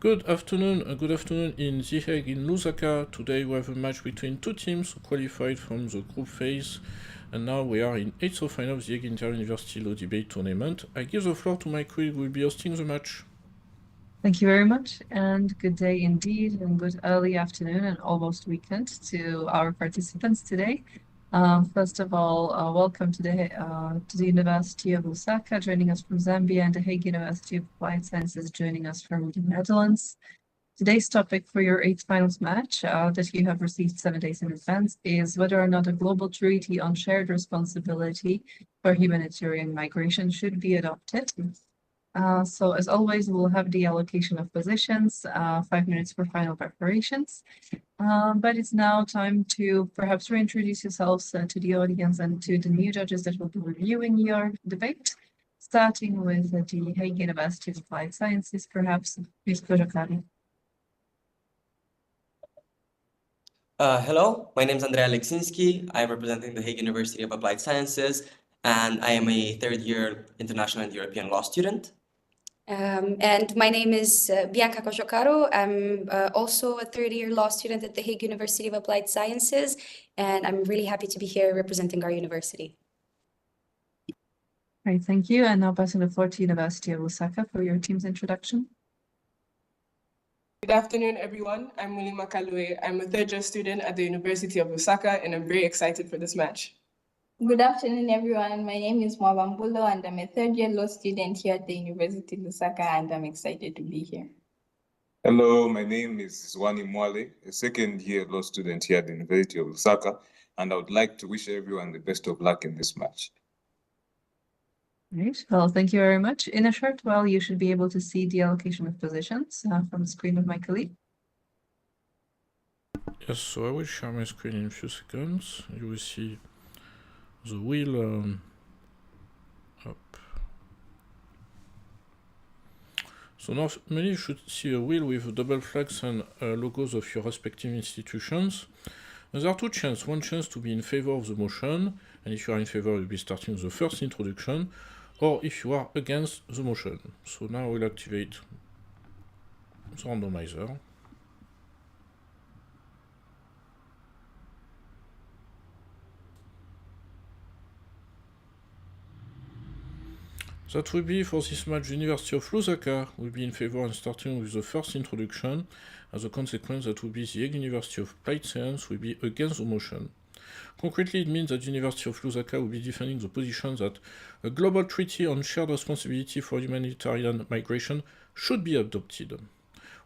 Good afternoon in The Hague in Lusaka. Today we have a match between two teams qualified from the group phase, and now we are in 8th of final of the Hague Inter-University Law Debate Tournament. I give the floor to my colleague who will be hosting the match. Thank you very much, and good day indeed, and good early afternoon and almost weekend to our participants today. First of all, welcome to the University of Lusaka, joining us from Zambia, and the Hague University of Applied Sciences, joining us from the Netherlands. Today's topic for your 8th finals match that you have received 7 days in advance is whether or not a global treaty on shared responsibility for humanitarian migration should be adopted. So as always, we'll have the allocation of positions, 5 minutes for final preparations. But it's now time to perhaps reintroduce yourselves to the audience and to the new judges that will be reviewing your debate, starting with the Hague University of Applied Sciences, perhaps. Ms. Kojokari. Hello, my name is Andrea Leksinski. I'm representing the Hague University of Applied Sciences, and I am a third-year international and European law student. And my name is Bianca Kojokaro. I'm also a third-year law student at the Hague University of Applied Sciences, and I'm really happy to be here representing our university. Great, thank you. And now passing the floor to University of Lusaka for your team's introduction. Good afternoon, everyone. I'm Mulima Kalue. I'm a third-year student at the University of Lusaka, and I'm very excited for this match. Good afternoon, everyone. My name is Mwabambulo, and I'm a third-year law student here at the University of Lusaka, and I'm excited to be here. Hello, my name is Zwani Mwale, a second-year law student here at the University of Lusaka, and I would like to wish everyone the best of luck in this match. Great. Well, thank you very much. In a short while, you should be able to see the allocation of positions from the screen of my colleague. Yes, so I will share my screen in a few seconds. You will see the wheel up. So normally you should see a wheel with double flags and logos of your respective institutions. And there are two chances. One chance to be in favor of the motion, and if you are in favor, you'll be starting the first introduction, or if you are against the motion. So now we'll activate the randomizer. That will be for this match. The University of Lusaka will be in favor and starting with the first introduction. As a consequence, that will be the Hague University of Applied Science will be against the motion. Concretely, it means that the University of Lusaka will be defending the position that a global treaty on shared responsibility for humanitarian migration should be adopted,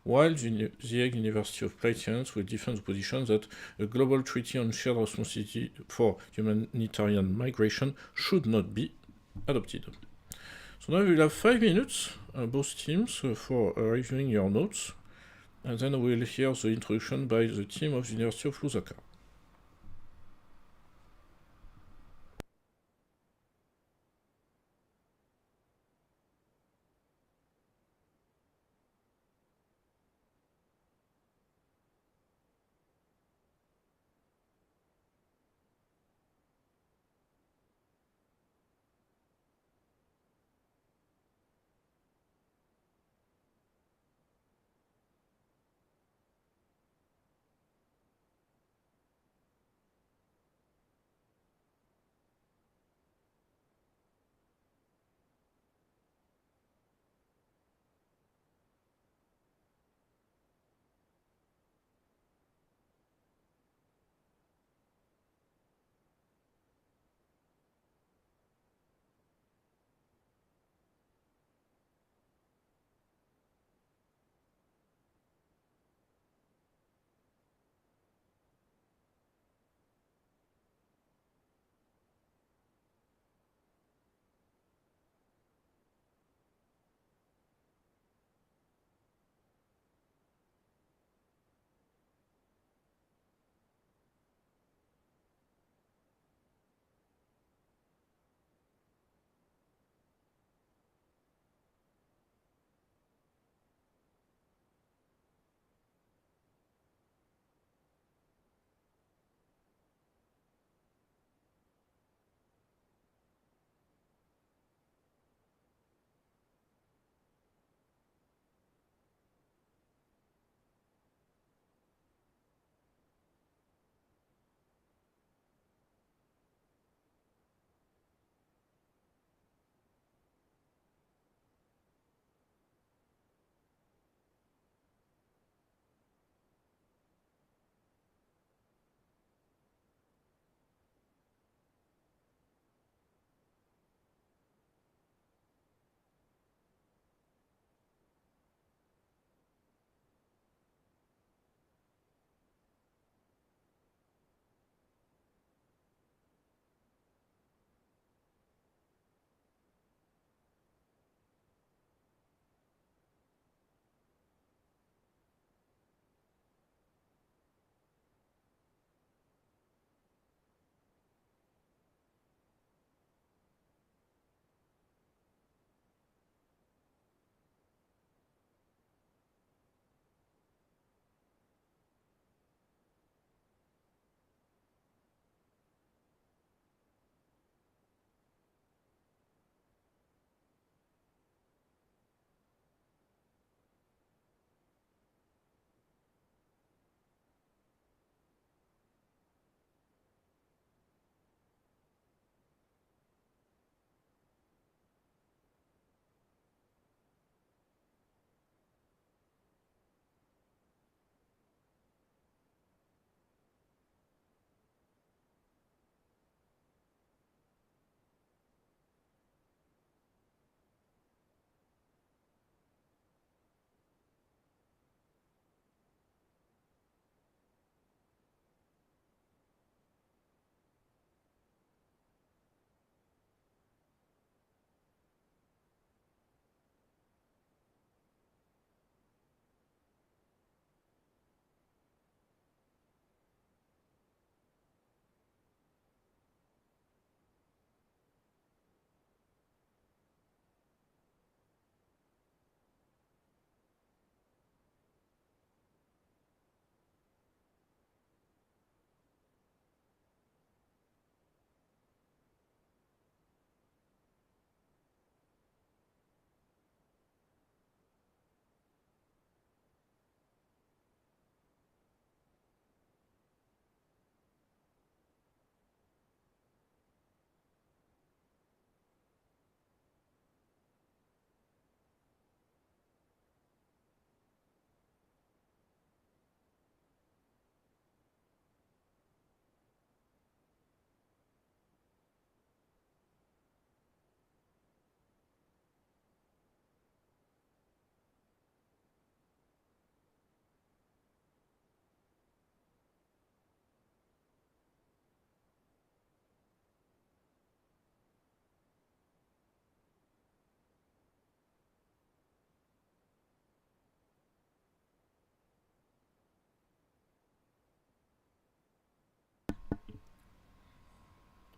while the Hague University of Applied Science will defend the position that a global treaty on shared responsibility for humanitarian migration should not be adopted. So now we'll have 5 minutes, both teams, for reviewing your notes, and then we'll hear the introduction by the team of the University of Lusaka.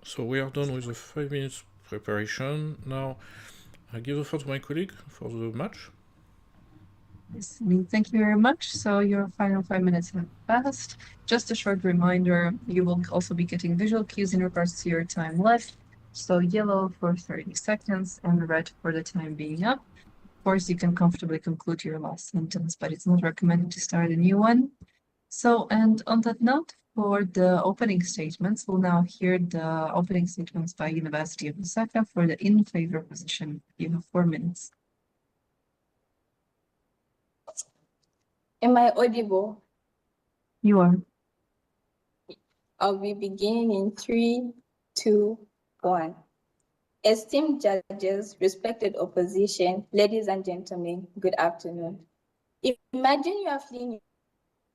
So we are done with the 5 minutes preparation. Now I give the floor to my colleague for the match. Yes, thank you very much. So your final 5 minutes have passed. Just a short reminder, you will also be getting visual cues in regards to your time left. So yellow for 30 seconds and red for the time being up. Of course, you can comfortably conclude your last sentence, but it's not recommended to start a new one. So, and on that note, for the opening statements, we'll now hear the opening statements by University of Lusaka for the in favor position. You have 4 minutes. Am I audible? You are. I'll be beginning in 3, 2, 1. Esteemed judges, respected opposition, ladies and gentlemen, good afternoon. Imagine you are fleeing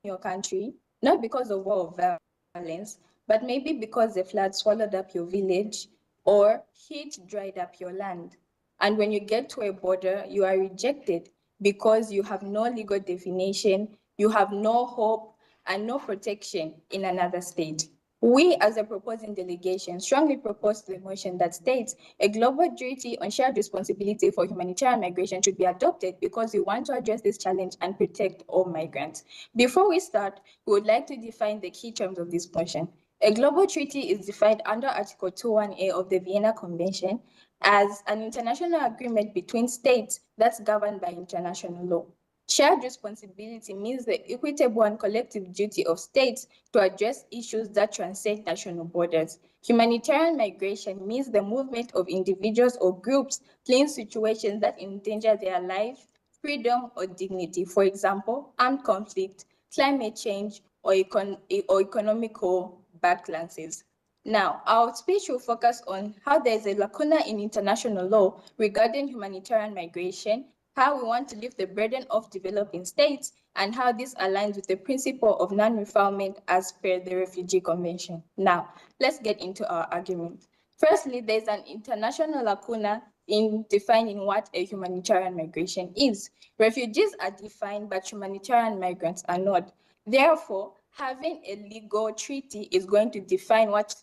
your country, not because of war or violence, but maybe because the flood swallowed up your village or heat dried up your land. And when you get to a border, you are rejected because you have no legal definition, you have no hope and no protection in another state. We, as a proposing delegation, strongly propose the motion that states a global duty on shared responsibility for humanitarian migration should be adopted because we want to address this challenge and protect all migrants. Before we start, we would like to define the key terms of this motion. A global treaty is defined under Article 21A of the Vienna Convention as an international agreement between states that's governed by international law. Shared responsibility means the equitable and collective duty of states to address issues that transcend national borders. Humanitarian migration means the movement of individuals or groups fleeing situations that endanger their life, freedom, or dignity. For example, armed conflict, climate change, or economical backlances. Now, our speech will focus on how there is a lacuna in international law regarding humanitarian migration, how we want to lift the burden of developing states, and how this aligns with the principle of non-refoulement as per the Refugee Convention. Now, let's get into our argument. Firstly, there's an international lacuna in defining what a humanitarian migration is. Refugees are defined, but humanitarian migrants are not. Therefore, having a legal treaty is going to define what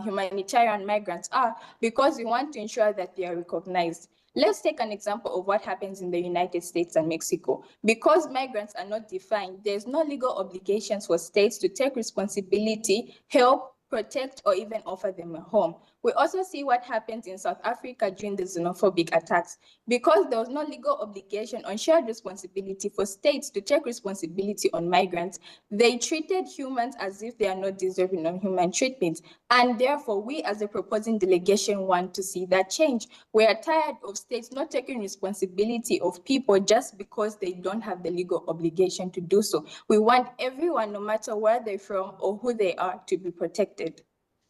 humanitarian migrants are because we want to ensure that they are recognized. Let's take an example of what happens in the United States and Mexico. Because migrants are not defined, there's no legal obligations for states to take responsibility, help, protect, or even offer them a home. We also see what happens in South Africa during the xenophobic attacks. Because there was no legal obligation on shared responsibility for states to take responsibility on migrants, they treated humans as if they are not deserving of human treatment. And therefore, we as a proposing delegation want to see that change. We are tired of states not taking responsibility of people just because they don't have the legal obligation to do so. We want everyone, no matter where they're from or who they are, to be protected.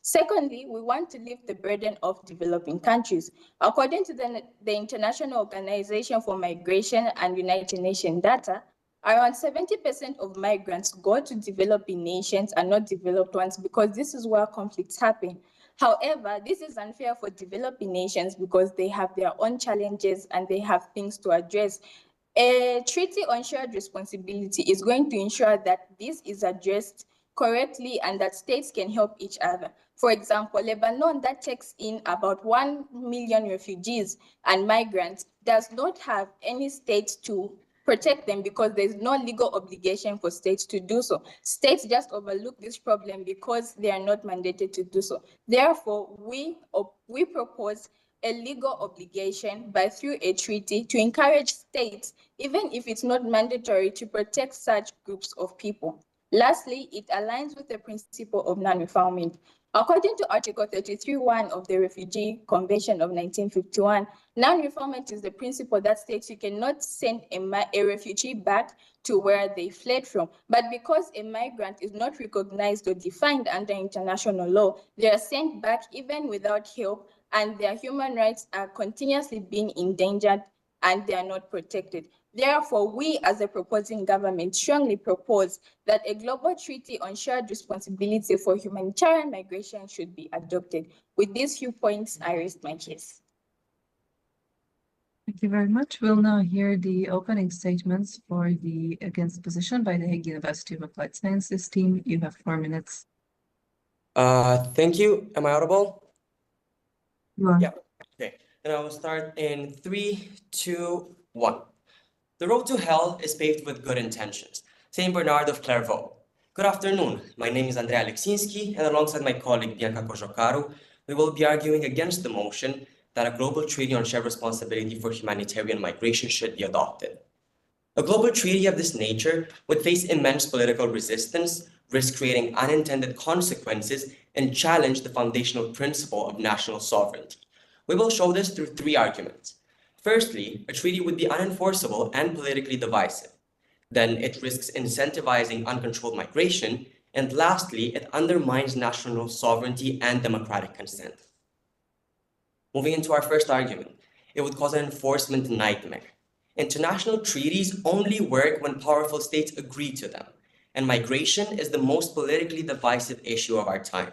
Secondly, we want to lift the burden of developing countries. According to the International Organization for Migration and United Nations data, around 70% of migrants go to developing nations and not developed ones because this is where conflicts happen. However, this is unfair for developing nations because they have their own challenges and they have things to address. A treaty on shared responsibility is going to ensure that this is addressed correctly and that states can help each other. For example, Lebanon, that takes in about 1 million refugees and migrants, does not have any state to protect them because there's no legal obligation for states to do so. States just overlook this problem because they are not mandated to do so. Therefore, we propose a legal obligation through a treaty to encourage states, even if it's not mandatory, to protect such groups of people. Lastly, it aligns with the principle of non-refoulement. According to Article 33(1) of the Refugee Convention of 1951, non-refoulement is the principle that states you cannot send a refugee back to where they fled from. But because a migrant is not recognized or defined under international law, they are sent back even without help, and their human rights are continuously being endangered and they are not protected. Therefore, we as a proposing government strongly propose that a global treaty on shared responsibility for humanitarian migration should be adopted. With these few points, I rest my case. Thank you very much. We'll now hear the opening statements for the against position by the Hague University of Applied Sciences team. You have 4 minutes. Thank you. Am I audible? You are. Yeah. Okay. Then I will start in 3, 2, 1. The road to hell is paved with good intentions. Saint Bernard of Clairvaux. Good afternoon. My name is Andrea Aleksiński, and alongside my colleague Bianca Cojocaru, we will be arguing against the motion that a global treaty on shared responsibility for humanitarian migration should be adopted. A global treaty of this nature would face immense political resistance, risk creating unintended consequences, and challenge the foundational principle of national sovereignty. We will show this through 3 arguments. Firstly, a treaty would be unenforceable and politically divisive. Then it risks incentivizing uncontrolled migration. And lastly, it undermines national sovereignty and democratic consent. Moving into our first argument, it would cause an enforcement nightmare. International treaties only work when powerful states agree to them, and migration is the most politically divisive issue of our time.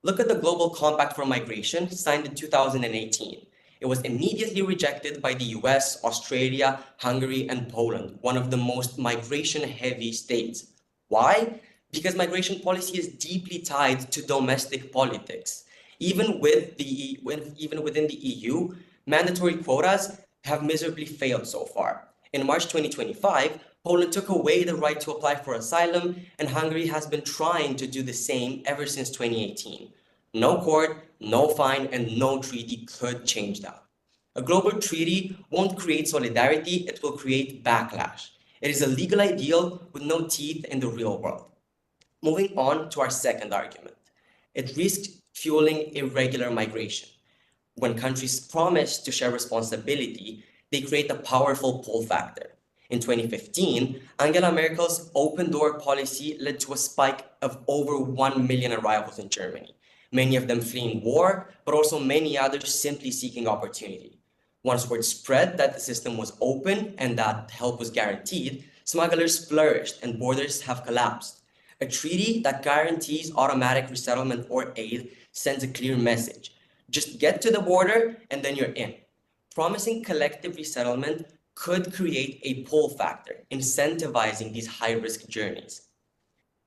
Look at the Global Compact for Migration signed in 2018. It was immediately rejected by the US, Australia, Hungary, and Poland, one of the most migration-heavy states. Why? Because migration policy is deeply tied to domestic politics. Even within the EU, mandatory quotas have miserably failed so far. In March 2025, Poland took away the right to apply for asylum, and Hungary has been trying to do the same ever since 2018. No court, no fine, and no treaty could change that. A global treaty won't create solidarity, it will create backlash. It is a legal ideal with no teeth in the real world. Moving on to our second argument. It risks fueling irregular migration. When countries promise to share responsibility, they create a powerful pull factor. In 2015, Angela Merkel's open door policy led to a spike of over 1 million arrivals in Germany, many of them fleeing war, but also many others simply seeking opportunity. Once word spread that the system was open and that help was guaranteed, smugglers flourished and borders have collapsed. A treaty that guarantees automatic resettlement or aid sends a clear message. Just get to the border and then you're in. Promising collective resettlement could create a pull factor, incentivizing these high-risk journeys.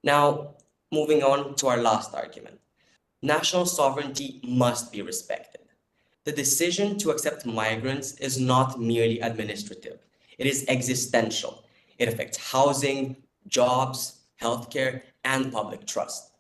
Now, moving on to our last argument. National sovereignty must be respected. The decision to accept migrants is not merely administrative. It is existential. It affects housing, jobs, healthcare, and public trust.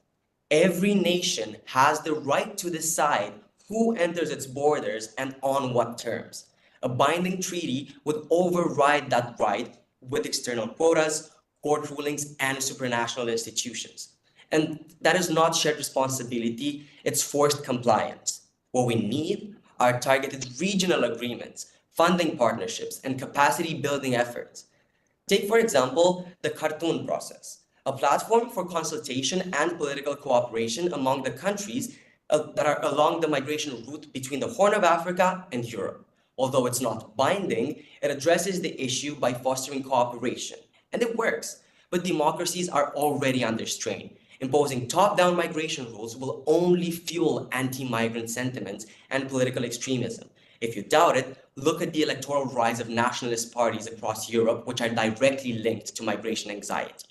Every nation has the right to decide who enters its borders and on what terms. A binding treaty would override that right with external quotas, court rulings, and supranational institutions. And that is not shared responsibility, it's forced compliance. What we need are targeted regional agreements, funding partnerships, and capacity building efforts. Take, for example, the Khartoum process, a platform for consultation and political cooperation among the countries that are along the migration route between the Horn of Africa and Europe. Although it's not binding, it addresses the issue by fostering cooperation. And it works, but democracies are already under strain. Imposing top-down migration rules will only fuel anti-migrant sentiments and political extremism. If you doubt it, look at the electoral rise of nationalist parties across Europe, which are directly linked to migration anxiety.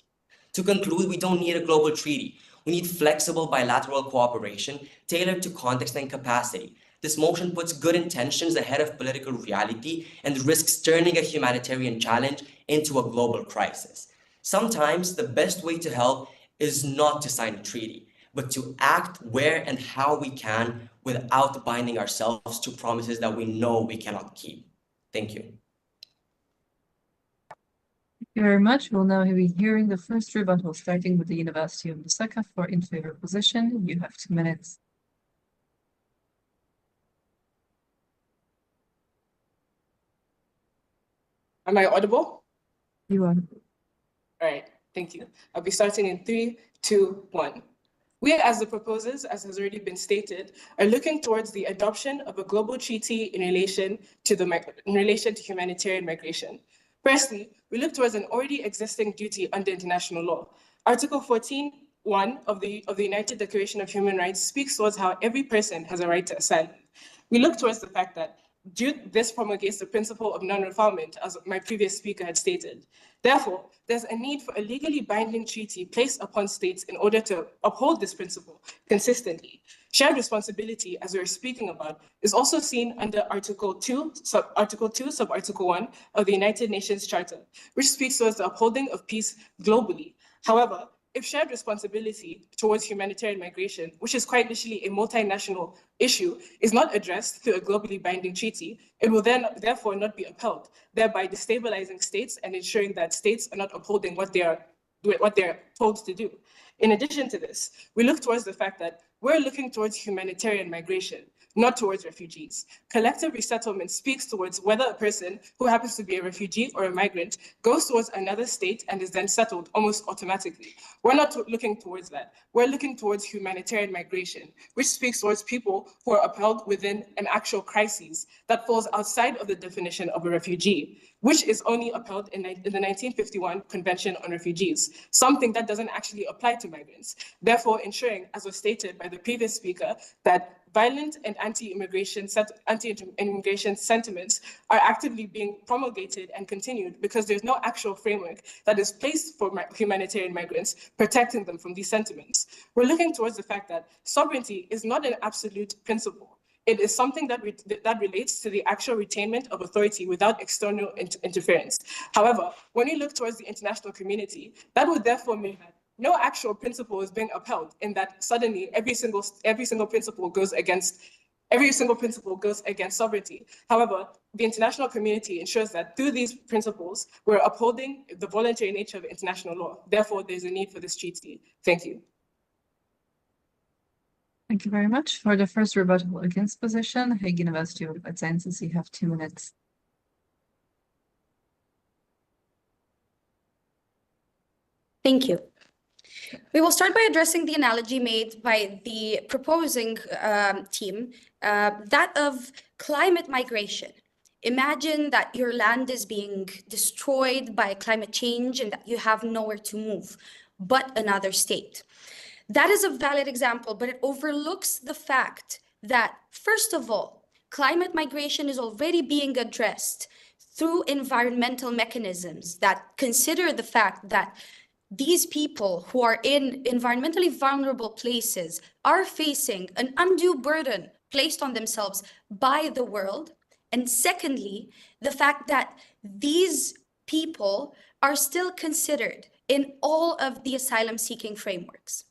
To conclude, we don't need a global treaty. We need flexible bilateral cooperation tailored to context and capacity. This motion puts good intentions ahead of political reality and risks turning a humanitarian challenge into a global crisis. Sometimes the best way to help is not to sign a treaty, but to act where and how we can without binding ourselves to promises that we know we cannot keep. Thank you. Thank you very much. We'll now be hearing the first rebuttal, starting with the University of Lusaka for in favor position. You have 2 minutes. Am I audible? You are. All right, thank you. I'll be starting in 3, 2, 1. We, as the proposers, as has already been stated, are looking towards the adoption of a global treaty in relation to humanitarian migration. Firstly, we look towards an already existing duty under international law. Article 14(1) of the United Declaration of Human Rights speaks towards how every person has a right to asylum. We look towards the fact that This promulgates the principle of non-refoulement, as my previous speaker had stated. Therefore, there's a need for a legally binding treaty placed upon states in order to uphold this principle consistently. Shared responsibility, as we're speaking about, is also seen under Article 2, Subarticle 1 of the United Nations Charter, which speaks towards the upholding of peace globally. However, if shared responsibility towards humanitarian migration, which is quite literally a multinational issue, is not addressed through a globally binding treaty, it will then therefore not be upheld, thereby destabilizing states and ensuring that states are not upholding what they're told to do. In addition to this, we look towards the fact that we're looking towards humanitarian migration, not towards refugees. Collective resettlement speaks towards whether a person who happens to be a refugee or a migrant goes towards another state and is then settled almost automatically. We're not looking towards that. We're looking towards humanitarian migration, which speaks towards people who are upheld within an actual crisis that falls outside of the definition of a refugee, which is only upheld in the 1951 Convention on Refugees, something that doesn't actually apply to migrants. Therefore, ensuring, as was stated by the previous speaker, that violent and anti-immigration sentiments are actively being promulgated and continued because there's no actual framework that is placed for humanitarian migrants protecting them from these sentiments. We're looking towards the fact that sovereignty is not an absolute principle. It is something that relates to the actual retainment of authority without external interference. However, when you look towards the international community, that would therefore mean that no actual principle is being upheld, in that suddenly every single principle goes against sovereignty. However, the international community ensures that through these principles, we're upholding the voluntary nature of international law. Therefore, there's a need for this treaty. Thank you. Thank you very much. For the first rebuttal against position, Hague University of Applied Sciences, you have 2 minutes. Thank you. We will start by addressing the analogy made by the proposing team, that of climate migration. Imagine that your land is being destroyed by climate change and that you have nowhere to move but another state. That is a valid example, but it overlooks the fact that, first of all, climate migration is already being addressed through environmental mechanisms that consider the fact that these people who are in environmentally vulnerable places are facing an undue burden placed on themselves by the world. And secondly, the fact that these people are still considered in all of the asylum-seeking frameworks.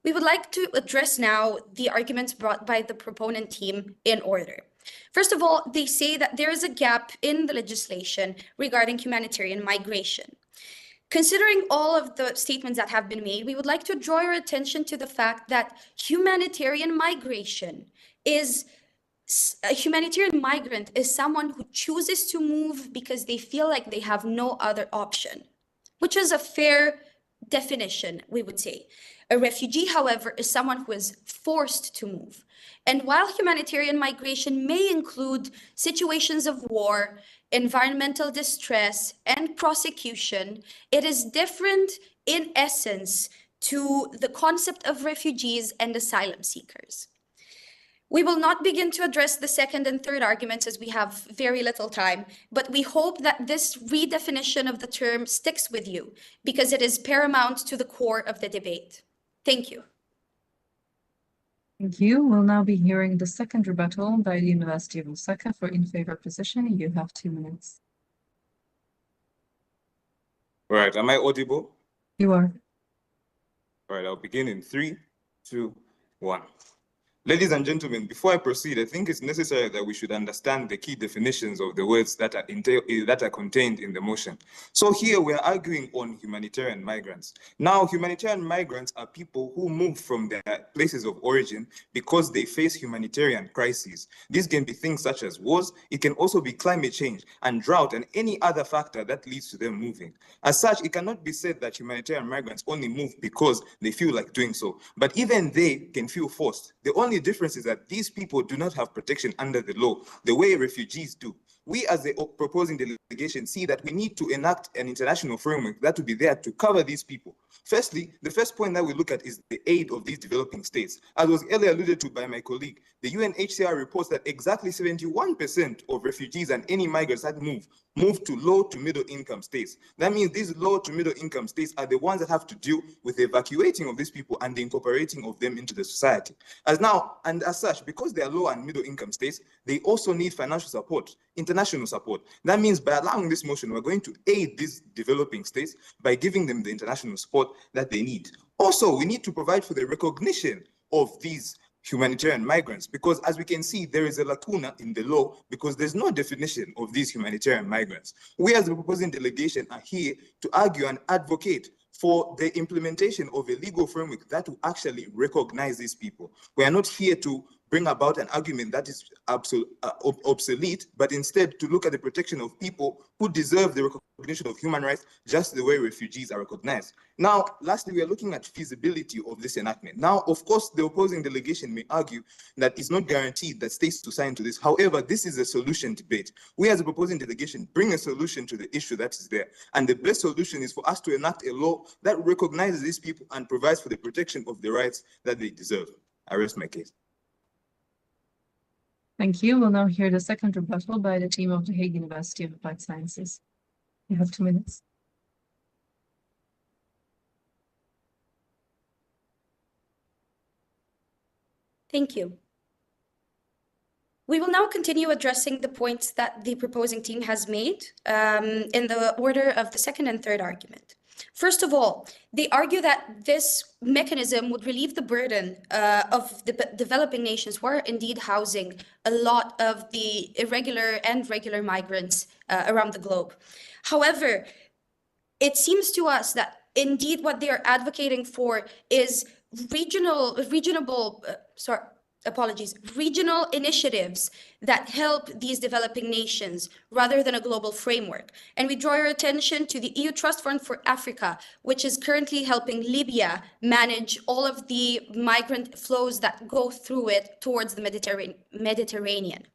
We would like to address now the arguments brought by the proponent team in order. First of all, they say that there is a gap in the legislation regarding humanitarian migration. Considering all of the statements that have been made, we would like to draw your attention to the fact that humanitarian migration is a humanitarian migrant is someone who chooses to move because they feel like they have no other option, which is a fair definition, we would say. A refugee, however, is someone who is forced to move. And while humanitarian migration may include situations of war, environmental distress, and prosecution, it is different in essence to the concept of refugees and asylum seekers. We will not begin to address the second and third arguments as we have very little time, but we hope that this redefinition of the term sticks with you because it is paramount to the core of the debate. Thank you. Thank you. We'll now be hearing the second rebuttal by the University of Lusaka for in favor position. You have 2 minutes. All right, am I audible? You are. All right, I'll begin in 3, 2, 1. Ladies and gentlemen, before I proceed, I think it's necessary that we should understand the key definitions of the words that are contained in the motion. So here we are arguing on humanitarian migrants. Now, humanitarian migrants are people who move from their places of origin because they face humanitarian crises. These can be things such as wars. It can also be climate change and drought and any other factor that leads to them moving. As such, it cannot be said that humanitarian migrants only move because they feel like doing so. But even they can feel forced. The only difference is that these people do not have protection under the law the way refugees do. We as the proposing delegation see that we need to enact an international framework that will be there to cover these people Firstly, the first point that we look at is the aid of these developing states. As was earlier alluded to by my colleague, the UNHCR reports that exactly 71% of refugees and any migrants that move to low to middle income states. That means these low to middle income states are the ones that have to deal with the evacuating of these people and the incorporating of them into the society. As such, because they are low and middle income states, they also need financial support, international support. That means by allowing this motion, we're going to aid these developing states by giving them the international support that they need. Also, we need to provide for the recognition of these humanitarian migrants, because as we can see, there is a lacuna in the law because there's no definition of these humanitarian migrants. We as the proposing delegation are here to argue and advocate for the implementation of a legal framework that will actually recognize these people. We are not here to bring about an argument that is obsolete, but instead to look at the protection of people who deserve the recognition of human rights just the way refugees are recognized. Now, lastly, we are looking at feasibility of this enactment. Now, of course, the opposing delegation may argue that it's not guaranteed that states to sign to this. However, this is a solution debate. We as a proposing delegation bring a solution to the issue that is there. And the best solution is for us to enact a law that recognizes these people and provides for the protection of the rights that they deserve. I rest my case. Thank you. We'll now hear the second rebuttal by the team of the Hague University of Applied Sciences. You have 2 minutes. Thank you. We will now continue addressing the points that the proposing team has made in the order of the second and third argument. First of all, they argue that this mechanism would relieve the burden of the developing nations who are indeed housing a lot of the irregular and regular migrants around the globe. However, it seems to us that indeed what they are advocating for is regional initiatives that help these developing nations rather than a global framework. And we draw your attention to the EU Trust Fund for Africa, which is currently helping Libya manage all of the migrant flows that go through it towards the Mediterranean.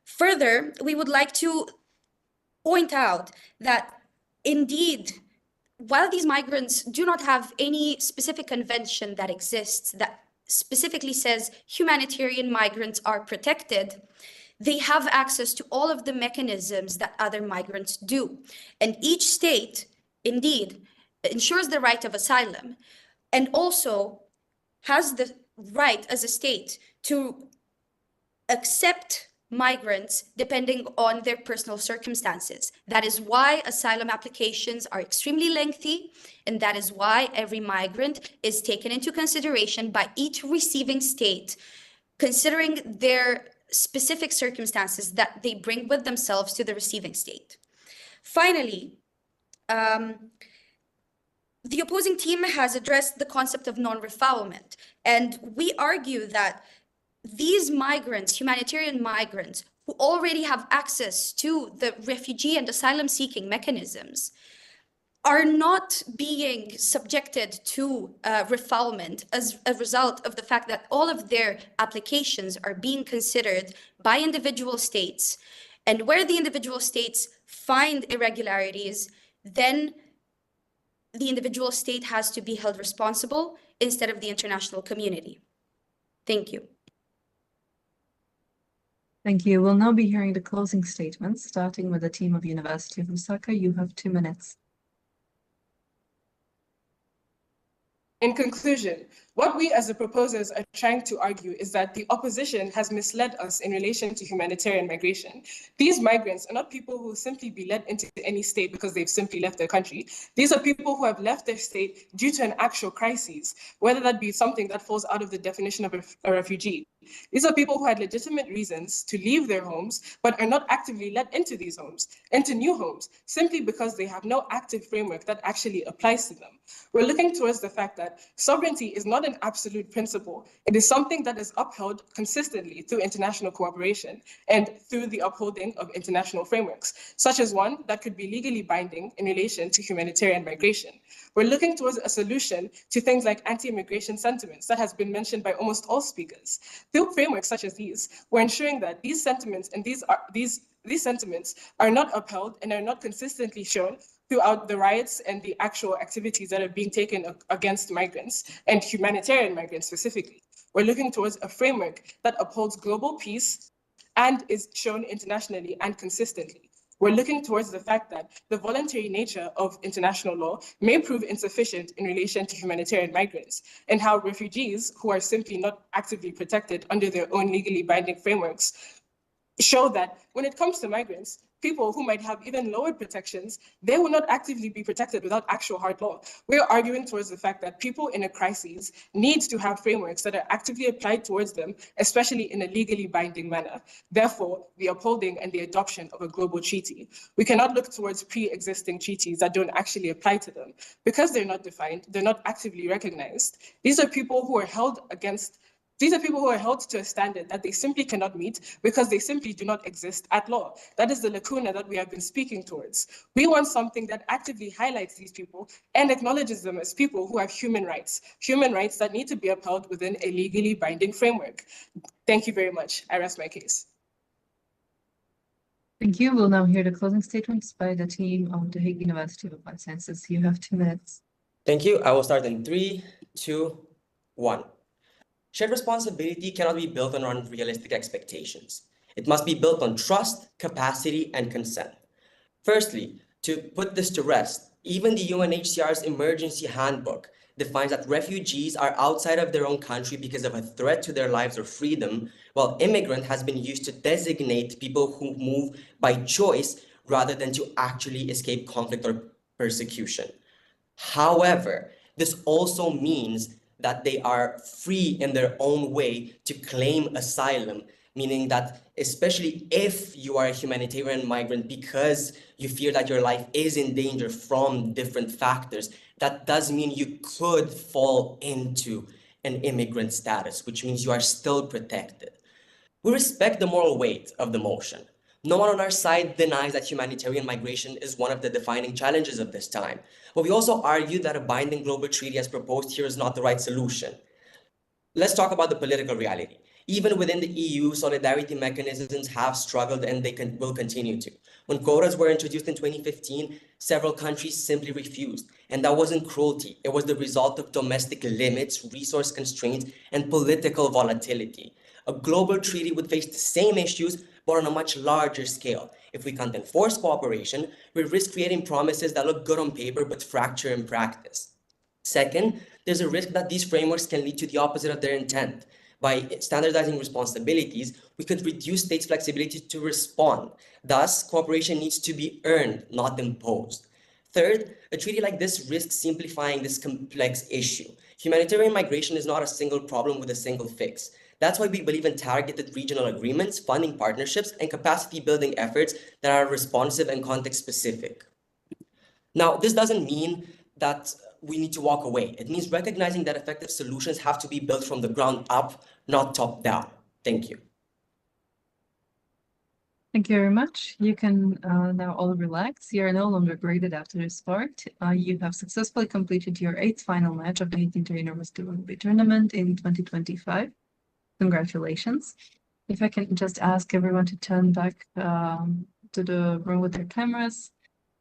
Further, we would like to point out that indeed, while these migrants do not have any specific convention that exists that specifically says humanitarian migrants are protected, they have access to all of the mechanisms that other migrants do. And each state, indeed, ensures the right of asylum and also has the right as a state to accept migrants depending on their personal circumstances. That is why asylum applications are extremely lengthy, and that is why every migrant is taken into consideration by each receiving state, considering their specific circumstances that they bring with themselves to the receiving state. Finally, the opposing team has addressed the concept of non-refoulement, and we argue that these migrants, humanitarian migrants, who already have access to the refugee and asylum-seeking mechanisms, are not being subjected to refoulement as a result of the fact that all of their applications are being considered by individual states. And where the individual states find irregularities, then the individual state has to be held responsible instead of the international community. Thank you. Thank you. We'll now be hearing the closing statements, starting with the team of University of Lusaka. You have 2 minutes. In conclusion, what we as the proposers are trying to argue is that the opposition has misled us in relation to humanitarian migration. These migrants are not people who will simply be led into any state because they've simply left their country. These are people who have left their state due to an actual crisis, whether that be something that falls out of the definition of a refugee. These are people who had legitimate reasons to leave their homes, but are not actively led into these homes, into new homes, simply because they have no active framework that actually applies to them. We're looking towards the fact that sovereignty is not an absolute principle. It is something that is upheld consistently through international cooperation and through the upholding of international frameworks, such as one that could be legally binding in relation to humanitarian migration. We're looking towards a solution to things like anti-immigration sentiments that has been mentioned by almost all speakers. Through frameworks such as these, we're ensuring that these sentiments and these these sentiments are not upheld and are not consistently shown throughout the riots and the actual activities that are being taken against migrants and humanitarian migrants specifically. We're looking towards a framework that upholds global peace and is shown internationally and consistently. We're looking towards the fact that the voluntary nature of international law may prove insufficient in relation to humanitarian migrants, and how refugees who are simply not actively protected under their own legally binding frameworks show that when it comes to migrants, people who might have even lower protections, they will not actively be protected without actual hard law. We're arguing towards the fact that people in a crisis need to have frameworks that are actively applied towards them, especially in a legally binding manner. Therefore, the upholding and the adoption of a global treaty. We cannot look towards pre-existing treaties that don't actually apply to them. Because they're not defined, they're not actively recognized. These are people who are held to a standard that they simply cannot meet because they simply do not exist at law. That is the lacuna that we have been speaking towards. We want something that actively highlights these people and acknowledges them as people who have human rights that need to be upheld within a legally binding framework. Thank you very much. I rest my case. Thank you. We'll now hear the closing statements by the team of the Hague University of Applied Sciences. You have 2 minutes. Thank you. I will start in 3, 2, 1. Shared responsibility cannot be built on unrealistic expectations. It must be built on trust, capacity, and consent. Firstly, to put this to rest, even the UNHCR's emergency handbook defines that refugees are outside of their own country because of a threat to their lives or freedom, while immigrant has been used to designate people who move by choice rather than to actually escape conflict or persecution. However, this also means that they are free in their own way to claim asylum, meaning that especially if you are a humanitarian migrant because you fear that your life is in danger from different factors, that does mean you could fall into an immigrant status, which means you are still protected. We respect the moral weight of the motion. No one on our side denies that humanitarian migration is one of the defining challenges of this time. But we also argue that a binding global treaty as proposed here is not the right solution. Let's talk about the political reality. Even within the EU, solidarity mechanisms have struggled and they will continue to. When quotas were introduced in 2015, several countries simply refused. And that wasn't cruelty. It was the result of domestic limits, resource constraints, and political volatility. A global treaty would face the same issues, but on a much larger scale. If we can't enforce cooperation, we risk creating promises that look good on paper but fracture in practice. Second, there's a risk that these frameworks can lead to the opposite of their intent. By standardizing responsibilities, we could reduce states' flexibility to respond. Thus, cooperation needs to be earned, not imposed. Third, a treaty like this risks simplifying this complex issue. Humanitarian migration is not a single problem with a single fix. That's why we believe in targeted regional agreements, funding partnerships, and capacity building efforts that are responsive and context specific. Now, this doesn't mean that we need to walk away. It means recognizing that effective solutions have to be built from the ground up, not top down. Thank you. Thank you very much. You can now all relax. You are no longer graded after this part. You have successfully completed your 8th final match of the Hague Inter-University Rugby Tournament in 2025. Congratulations. If I can just ask everyone to turn back to the room with their cameras.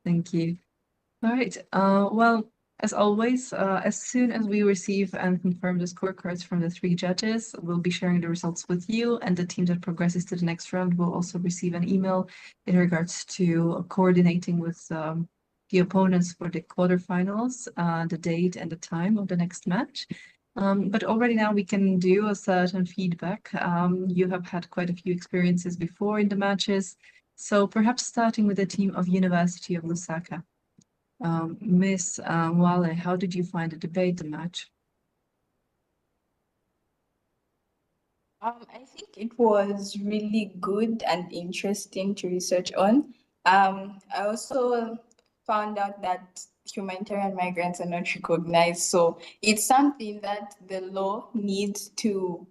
Thank you. All right. Well, as always, as soon as we receive and confirm the scorecards from the 3 judges, we'll be sharing the results with you, and the team that progresses to the next round will also receive an email in regards to coordinating with the opponents for the quarterfinals, the date and the time of the next match. But already now we can do a certain feedback. You have had quite a few experiences before in the matches, so perhaps starting with the team of University of Lusaka. Miss Wale, how did you find the debate, the match? I think it was really good and interesting to research on. I also found out that humanitarian migrants are not recognized, so it's something that the law needs to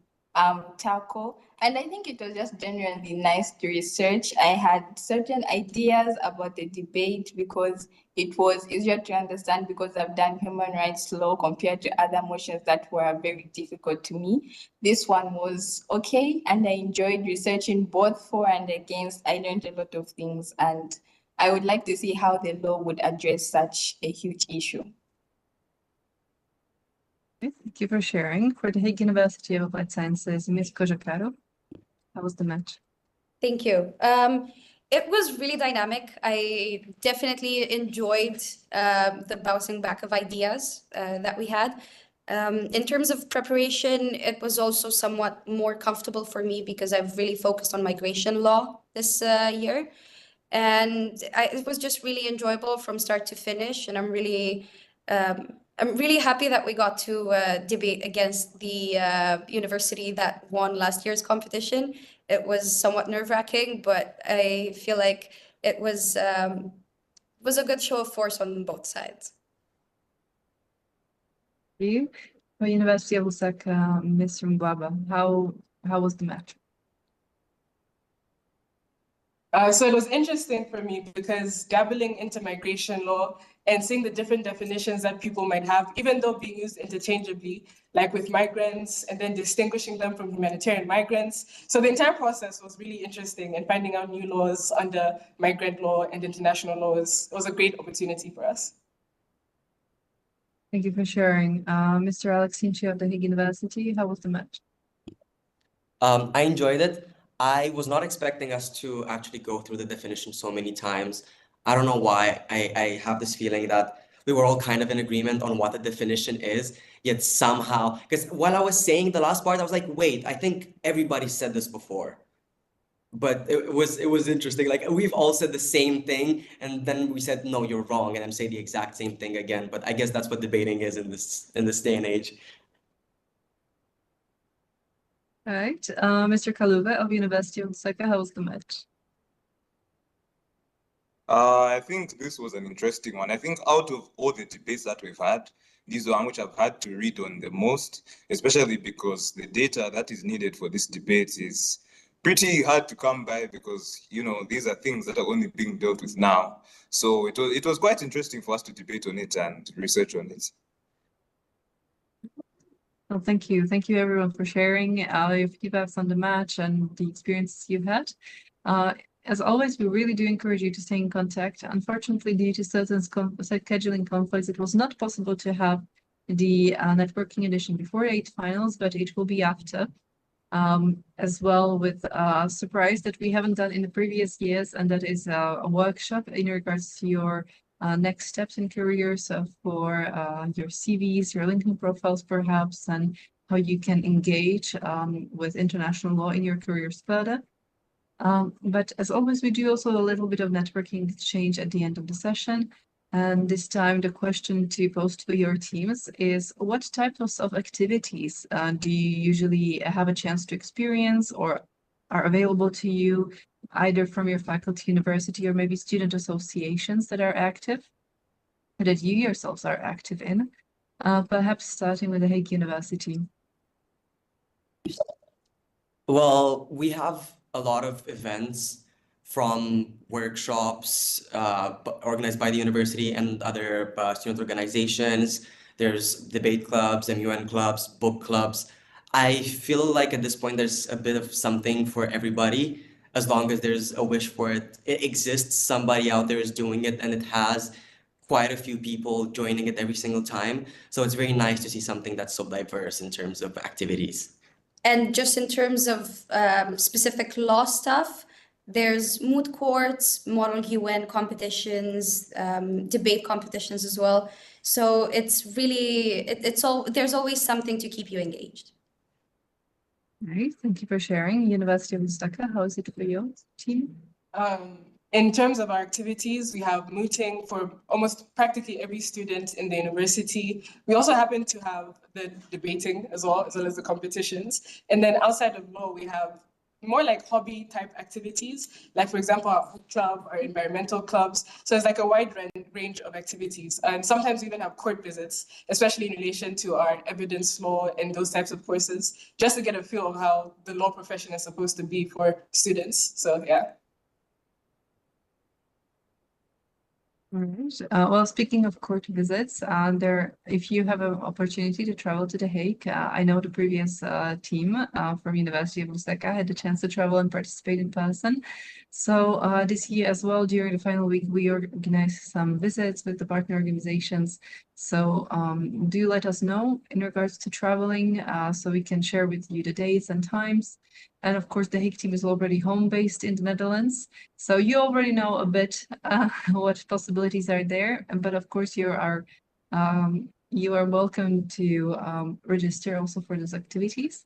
tackle. And I think it was just genuinely nice to research. I had certain ideas about the debate because it was easier to understand because I've done human rights law compared to other motions that were very difficult to me. This one was okay, and I enjoyed researching both for and against. I learned a lot of things, and I would like to see how the law would address such a huge issue. Okay, thank you for sharing. For the Hague University of Applied Sciences, Ms. Kojakaru, how was the match? Thank you. It was really dynamic. I definitely enjoyed the bouncing back of ideas that we had. In terms of preparation, it was also somewhat more comfortable for me because I've really focused on migration law this year. And it was just really enjoyable from start to finish. And I'm really happy that we got to debate against the university that won last year's competition. It was somewhat nerve-wracking, but I feel like it was a good show of force on both sides. For you, for University of Lusaka, Ms. Mbaba, how was the match? So it was interesting for me because dabbling into migration law and seeing the different definitions that people might have, even though being used interchangeably, like with migrants and then distinguishing them from humanitarian migrants. So the entire process was really interesting, and finding out new laws under migrant law and international laws was a great opportunity for us. Thank you for sharing. Mr. Alex Sinchi of the Hague University, how was the match? I enjoyed it. I was not expecting us to actually go through the definition so many times. I don't know why. I have this feeling that we were all kind of in agreement on what the definition is, yet somehow, because while I was saying the last part, I was like, wait, I think everybody said this before. But it was interesting. Like, we've all said the same thing, and then we said, no, you're wrong, and I'm saying the exact same thing again. But I guess that's what debating is in this day and age. All right, Mr. Kaluga of University of Lusaka, how was the match? I think this was an interesting one. I think out of all the debates that we've had, this is one which I've had to read on the most, especially because the data that is needed for this debate is pretty hard to come by because, you know, these are things that are only being dealt with now. So it was quite interesting for us to debate on it and research on it. Well, thank you. Thank you everyone for sharing your feedbacks on the match and the experiences you've had. As always, we really do encourage you to stay in contact. Unfortunately, due to certain scheduling conflicts, it was not possible to have the networking edition before 8 finals, but it will be after. As well with a surprise that we haven't done in the previous years, and that is a workshop in regards to your next steps in career, so for your CVs, your LinkedIn profiles perhaps, and how you can engage with international law in your careers further. But as always, we do also a little bit of networking exchange at the end of the session. And this time the question to pose to your teams is, what types of activities do you usually have a chance to experience or are available to you, either from your faculty, university, or maybe student associations that are active, that you yourselves are active in, perhaps starting with the Hague University? Well, we have a lot of events from workshops organized by the university and other student organizations. There's debate clubs, MUN clubs, book clubs. I feel like at this point there's a bit of something for everybody, as long as there's a wish for it. It exists, somebody out there is doing it, and it has quite a few people joining it every single time. So it's very nice to see something that's so diverse in terms of activities. And just in terms of specific law stuff, there's moot courts, model UN competitions, debate competitions as well. So it's really, there's always something to keep you engaged. All right, thank you for sharing. University of Lusaka, how is it for your team? In terms of our activities, we have mooting for almost practically every student in the university. We also happen to have the debating as well as the competitions. And then outside of law, we have more like hobby type activities, like for example, our book club, our environmental clubs. So it's like a wide range of activities. And sometimes we even have court visits, especially in relation to our evidence law and those types of courses, just to get a feel of how the law profession is supposed to be for students. So yeah. All right. Well, speaking of court visits, if you have an opportunity to travel to The Hague, I know the previous team from University of Lusaka had the chance to travel and participate in person. So this year as well, during the final week, we organized some visits with the partner organizations. So do let us know in regards to traveling, so we can share with you the dates and times. And of course, the Hague team is already home-based in the Netherlands. So you already know a bit what possibilities are there, but of course you are welcome to register also for those activities.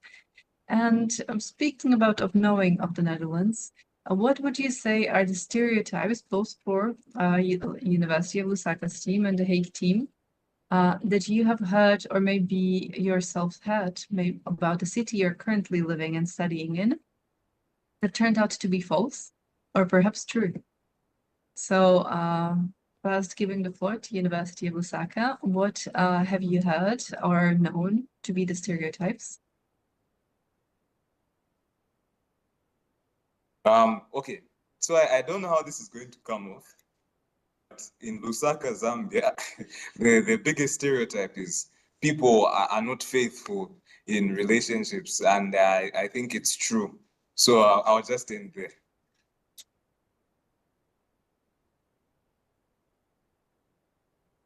And speaking about of knowing of the Netherlands, what would you say are the stereotypes both for University of Lusaka's team and the Hague team that you have heard or maybe yourself heard about the city you're currently living and studying in that turned out to be false or perhaps true? So first giving the floor to University of Lusaka, what have you heard or known to be the stereotypes? Okay, so I don't know how this is going to come off. In Lusaka, Zambia, the biggest stereotype is people are not faithful in relationships, and I think it's true. So I'll just end there.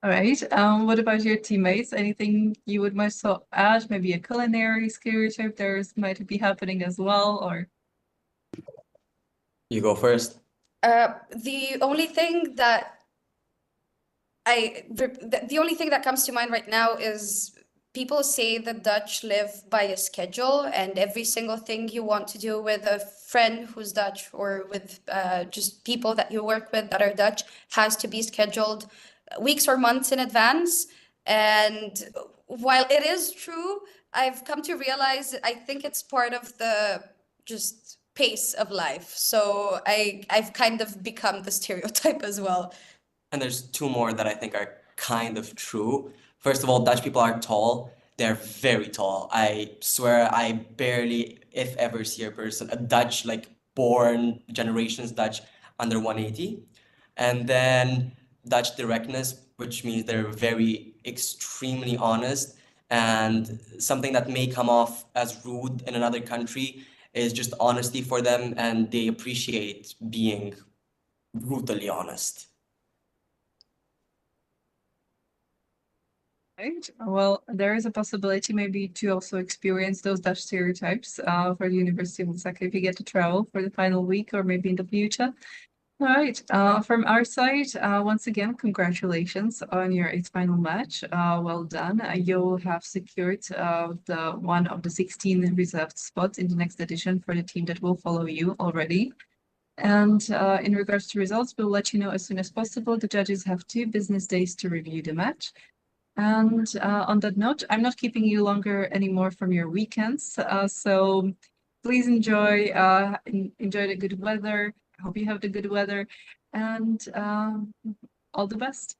All right. What about your teammates? Anything you would myself add? Maybe a culinary stereotype there's might be happening as well, or You go first. The only thing that the only thing that comes to mind right now is people say the Dutch live by a schedule, and every single thing you want to do with a friend who's Dutch or with just people that you work with that are Dutch has to be scheduled weeks or months in advance. And while it is true, I've come to realize I think it's part of the just pace of life. So I've kind of become the stereotype as well. And there's two more that I think are kind of true. First of all, Dutch people are tall. They're very tall. I swear I barely, if ever, see a Dutch, like born generations Dutch under 180. And then Dutch directness, which means they're very extremely honest. And something that may come off as rude in another country is just honesty for them, and they appreciate being brutally honest. right? Well, there is a possibility maybe to also experience those Dutch stereotypes for the University of Lusaka if you get to travel for the final week or maybe in the future. All right. From our side, once again, congratulations on your 8th final match. Well done. You have secured the one of the 16 reserved spots in the next edition for the team that will follow you already. And in regards to results, we'll let you know as soon as possible. The judges have 2 business days to review the match. And on that note, I'm not keeping you longer anymore from your weekends. So please enjoy the good weather. I hope you have the good weather, and all the best.